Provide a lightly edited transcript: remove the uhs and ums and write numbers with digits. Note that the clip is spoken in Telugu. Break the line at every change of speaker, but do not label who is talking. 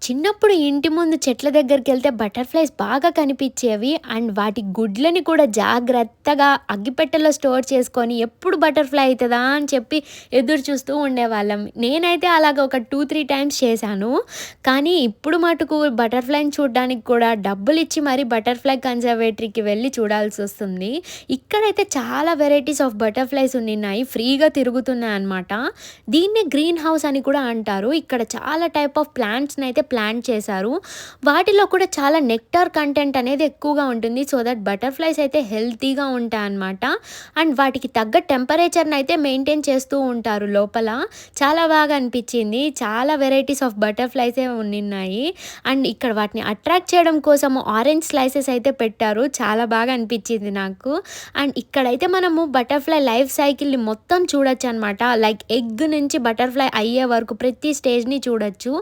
చిన్నప్పుడు ఇంటి ముందు చెట్ల దగ్గరికెళ్తే బటర్‌ఫ్లైస్ బాగా కనిపిచ్చేవి. అండ్ వాటి గుడ్లని కూడా జాగ్రత్తగా అగ్గిపెట్టెలో స్టోర్ చేసుకొని ఎప్పుడు బటర్‌ఫ్లై అయితదా అని చెప్పి ఎదురు చూస్తూ ఉండేవాళ్ళం. నేనైతే అలాగ ఒక 2, 3 టైమ్స్ చేశాను. కానీ ఇప్పుడు మటుకు బటర్‌ఫ్లైని చూడ్డానికి కూడా డబ్బులిచ్చి మరీ బటర్‌ఫ్లై కన్జర్వేటరీకి వెళ్లి చూడాల్సొస్తుంది. ఇక్కడైతే చాలా వెరైటీస్ ఆఫ్ బటర్‌ఫ్లైస్ ఉండిన్నాయి. ఫ్రీగా తిరుగుతున్నాయన్నమాట. దీన్నే గ్రీన్ హౌస్ అని కూడా అంటారు. ఇక్కడ చాలా టైప్ ఆఫ్ ప్లాంట్స్‌నైతే ప్లాంట్ చేశారు. వాటిలో కూడా చాలా నెక్టార్ కంటెంట్ అనేది ఎక్కువగా ఉంటుంది. సో దట్ బటర్‌ఫ్లైస్ అయితే హెల్తీగా ఉంటాయన్నమాట. అండ్ వాటికి తగ్గ టెంపరేచర్‌నైతే మెయింటైన్ చేస్తూ ఉంటారు లోపల. చాలా బాగా అనిపిచ్చింది. చాలా వెరైటీస్ ఆఫ్ బటర్‌ఫ్లైసే ఉండిన్నాయి. అండ్ ఇక్కడ వాటిని అట్రాక్ట్ చేయడం కోసము ఆరెంజ్ స్లైసెస్ అయితే పెట్టారు. చాలా బాగా అనిపిచ్చింది నాకు. అండ్ ఇక్కడైతే మనము బటర్‌ఫ్లై లైఫ్ సైకిల్‌ని మొత్తం చూడొచ్చనమాట. లైక్ ఎగ్ నుంచి బటర్‌ఫ్లై అయ్యే వరకు ప్రతి స్టేజ్‌ని చూడొచ్చు.